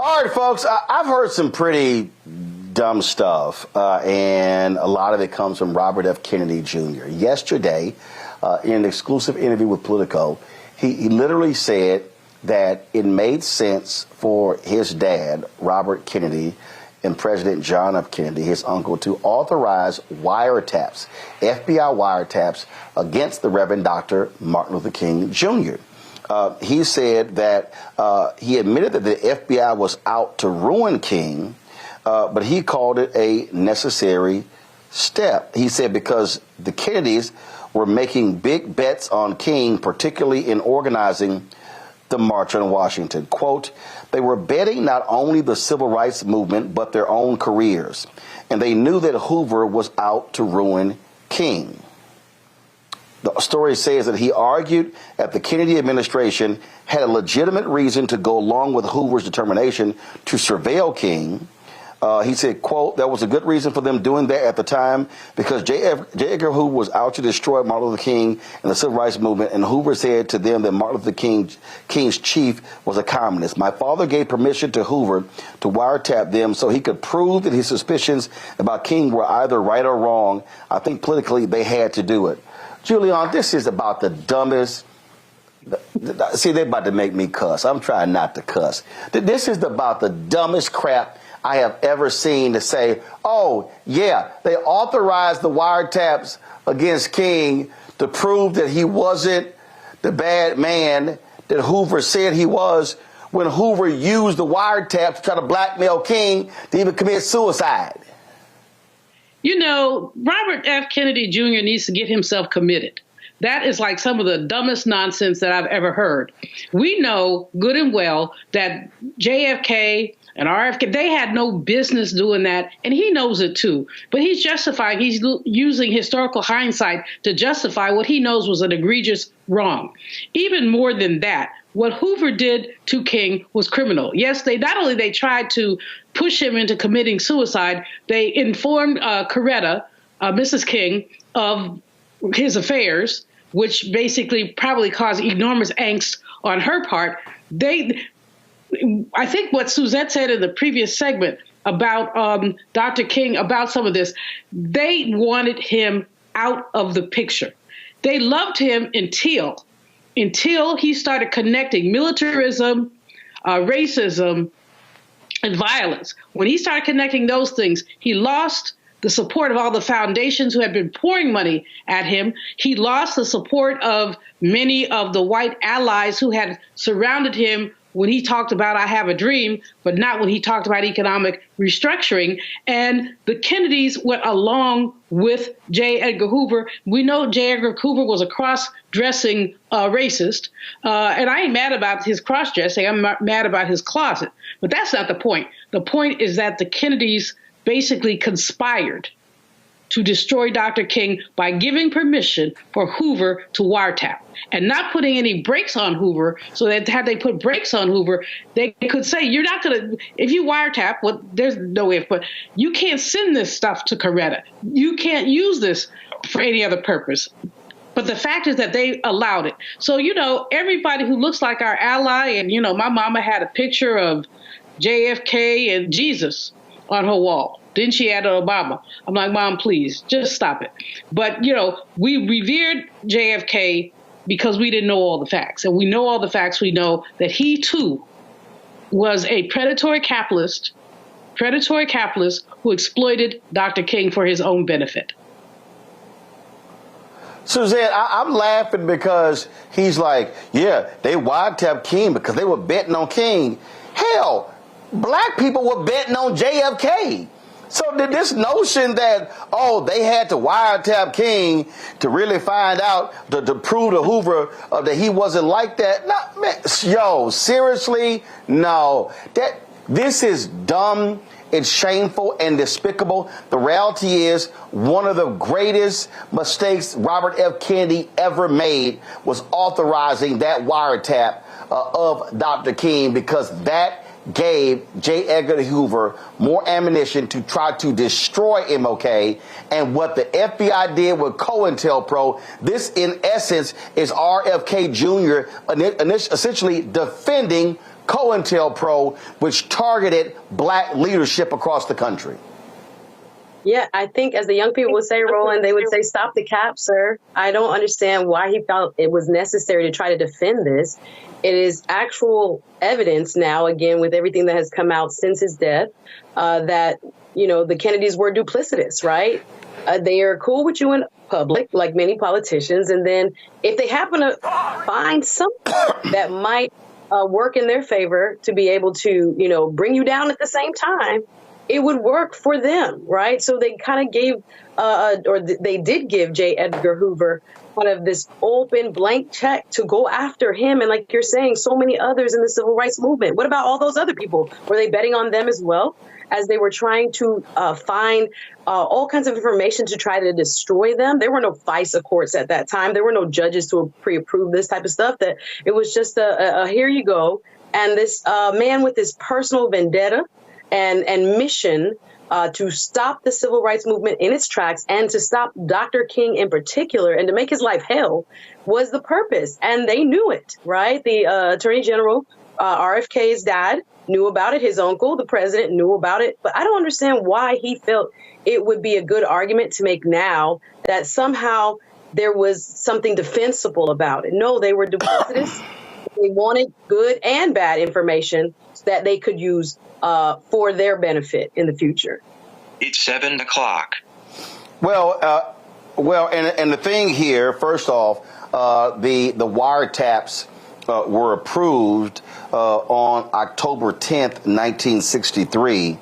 All right, folks, I've heard some pretty dumb stuff, and a lot of it comes from Robert F. Kennedy Jr. Yesterday, in an exclusive interview with Politico, he literally said that it made sense for his dad, Robert Kennedy, and President John F. Kennedy, his uncle, to authorize wiretaps, FBI wiretaps, against the Reverend Dr. Martin Luther King Jr. He said that he admitted that the FBI was out to ruin King, but he called it a necessary step. He said because the Kennedys were making big bets on King, particularly in organizing the March on Washington. Quote, they were betting not only the civil rights movement, but their own careers. And they knew that Hoover was out to ruin King. The story says that he argued that the Kennedy administration had a legitimate reason to go along with Hoover's determination to surveil King. He said, quote, that was a good reason for them doing that at the time because J. Edgar Hoover was out to destroy Martin Luther King and the civil rights movement, and Hoover said to them that Martin Luther King's chief was a communist. My father gave permission to Hoover to wiretap them so he could prove that his suspicions about King were either right or wrong. I think politically they had to do it. Julian, this is about the dumbest. See, they're about to make me cuss. I'm trying not to cuss. This is about the dumbest crap I have ever seen to say, oh, yeah, they authorized the wiretaps against King to prove that he wasn't the bad man that Hoover said he was when Hoover used the wiretap to try to blackmail King to even commit suicide. You know, Robert F. Kennedy Jr. needs to get himself committed. That is like some of the dumbest nonsense that I've ever heard. We know good and well that JFK and RFK, they had no business doing that, and he knows it too. But he's justifying, he's using historical hindsight to justify what he knows was an egregious wrong. Even more than that, what Hoover did to King was criminal. Yes, they tried to push him into committing suicide, they informed Coretta, Mrs. King, of his affairs, which basically probably caused enormous angst on her part. I think what Suzette said in the previous segment about Dr. King, about some of this, they wanted him out of the picture. They loved him until he started connecting militarism, racism, and violence. When he started connecting those things, he lost the support of all the foundations who had been pouring money at him. He lost the support of many of the white allies who had surrounded him when he talked about I have a dream, but not when he talked about economic restructuring. And the Kennedys went along with J. Edgar Hoover. We know J. Edgar Hoover was a cross-dressing racist, and I ain't mad about his cross-dressing. I'm mad about his closet. But that's not the point. The point is that the Kennedys basically conspired to destroy Dr. King by giving permission for Hoover to wiretap and not putting any brakes on Hoover, so that had they put brakes on Hoover, they could say, you're not going to, if you wiretap, well, there's no if, but you can't send this stuff to Coretta. You can't use this for any other purpose. But the fact is that they allowed it. So, you know, everybody who looks like our ally, and, you know, my mama had a picture of JFK and Jesus on her wall. Then she added Obama. I'm like, Mom, please, just stop it. But, you know, we revered JFK because we didn't know all the facts. And we know all the facts. We know that he, too, was a predatory capitalist who exploited Dr. King for his own benefit. Suzette, I'm laughing because he's like, yeah, they wiretapped King because they were betting on King. Hell, black people were betting on JFK. So this notion that, oh, they had to wiretap King to really find out, to prove to Hoover that he wasn't like that. No, man, yo, seriously? No. This is dumb. It's shameful and despicable. The reality is one of the greatest mistakes Robert F. Kennedy ever made was authorizing that wiretap of Dr. King, because that gave J. Edgar Hoover more ammunition to try to destroy MLK. And what the FBI did with COINTELPRO, this in essence is RFK Jr. essentially defending COINTELPRO, which targeted black leadership across the country? Yeah, I think as the young people would say, Roland, they would say, stop the cap, sir. I don't understand why he felt it was necessary to try to defend this. It is actual evidence now, again, with everything that has come out since his death, that, the Kennedys were duplicitous, right? They are cool with you in public, like many politicians. And then if they happen to find something that might work in their favor to be able to, bring you down at the same time, it would work for them, right? So they kind of gave, they did give J. Edgar Hoover kind of this open blank check to go after him. And like you're saying, so many others in the civil rights movement. What about all those other people? Were they betting on them as well as they were trying to find all kinds of information to try to destroy them? There were no FISA courts at that time. There were no judges to pre-approve this type of stuff. That it was just a here you go. And this man with this personal vendetta and mission to stop the civil rights movement in its tracks and to stop Dr. King in particular and to make his life hell was the purpose. And they knew it, right? The Attorney General, RFK's dad, knew about it. His uncle, the president, knew about it. But I don't understand why he felt it would be a good argument to make now that somehow there was something defensible about it. No, they were duplicitous. They wanted good and bad information that they could use for their benefit in the future. It's 7 o'clock. Well, and the thing here, first off, the wiretaps were approved on October 10th, 1963.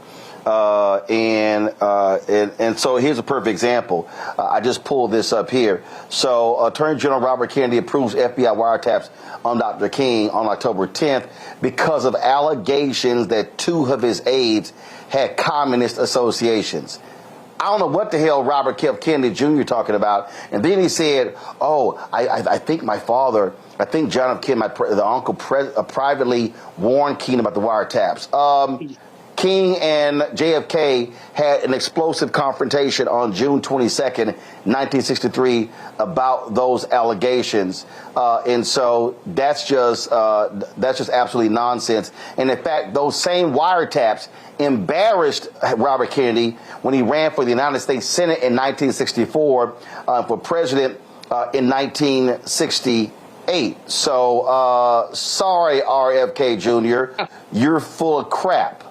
And so here's a perfect example. I just pulled this up here. So Attorney General Robert Kennedy approves FBI wiretaps on Dr. King on October 10th because of allegations that two of his aides had communist associations. I don't know what the hell Robert F. Kennedy Jr. talking about. And then he said, I think my father, I think John F. Kennedy, the uncle, privately warned King about the wiretaps. King and JFK had an explosive confrontation on June 22nd, 1963, about those allegations, and so that's just absolutely nonsense. And in fact, those same wiretaps embarrassed Robert Kennedy when he ran for the United States Senate in 1964, for president in 1968. So sorry, RFK Jr., you're full of crap.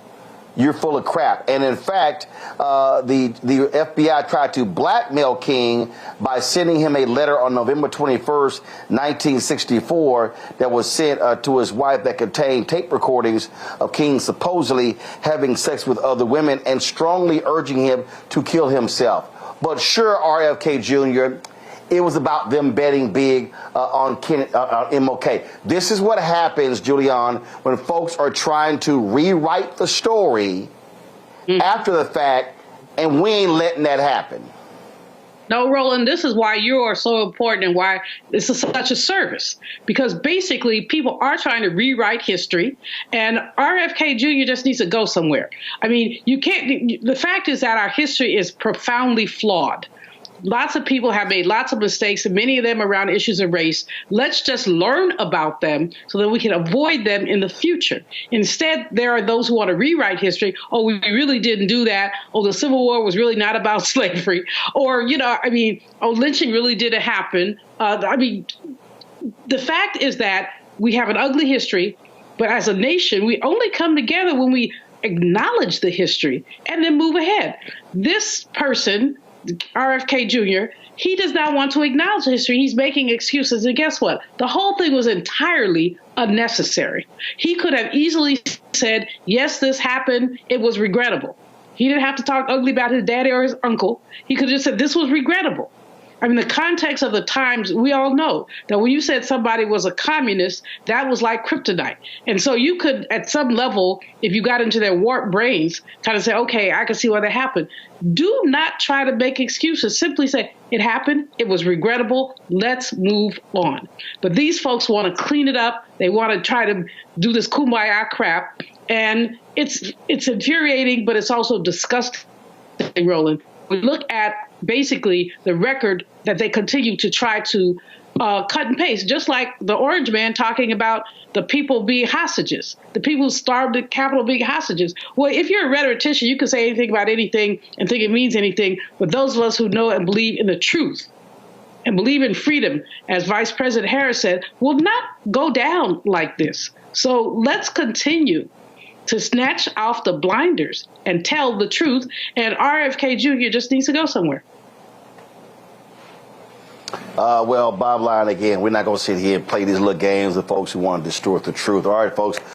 You're full of crap. And in fact, the FBI tried to blackmail King by sending him a letter on November 21st, 1964, that was sent to his wife that contained tape recordings of King supposedly having sex with other women and strongly urging him to kill himself. But sure, RFK Jr., it was about them betting big on MLK. This is what happens, Julian, when folks are trying to rewrite the story after the fact, and we ain't letting that happen. No, Roland, this is why you are so important and why this is such a service. Because basically, people are trying to rewrite history, and RFK Jr. just needs to go somewhere. I mean, you can't. The fact is that our history is profoundly flawed. Lots of people have made lots of mistakes, and many of them around issues of race. Let's just learn about them so that we can avoid them in the future. Instead, there are those who want to rewrite history. Oh, we really didn't do that. Oh, the Civil War was really not about slavery. Or, lynching really didn't happen. The fact is that we have an ugly history, but as a nation, we only come together when we acknowledge the history and then move ahead. This person, RFK Jr., he does not want to acknowledge history. He's making excuses. And guess what? The whole thing was entirely unnecessary. He could have easily said, yes, this happened. It was regrettable. He didn't have to talk ugly about his daddy or his uncle. He could have just said, this was regrettable. I mean, the context of the times, we all know that when you said somebody was a communist, that was like kryptonite. And so you could, at some level, if you got into their warped brains, kind of say, okay, I can see why that happened. Do not try to make excuses. Simply say, it happened. It was regrettable. Let's move on. But these folks want to clean it up. They want to try to do this kumbaya crap. And it's infuriating, but it's also disgusting, Roland. We look at basically the record that they continue to try to cut and paste, just like the orange man talking about the people being hostages, the people who starved the Capitol being hostages. Well, if you're a rhetorician, you can say anything about anything and think it means anything. But those of us who know and believe in the truth and believe in freedom, as Vice President Harris said, will not go down like this. So let's continue to snatch off the blinders and tell the truth. And RFK Jr. just needs to go somewhere. Well, bottom line again, we're not going to sit here and play these little games with folks who want to distort the truth. All right, folks.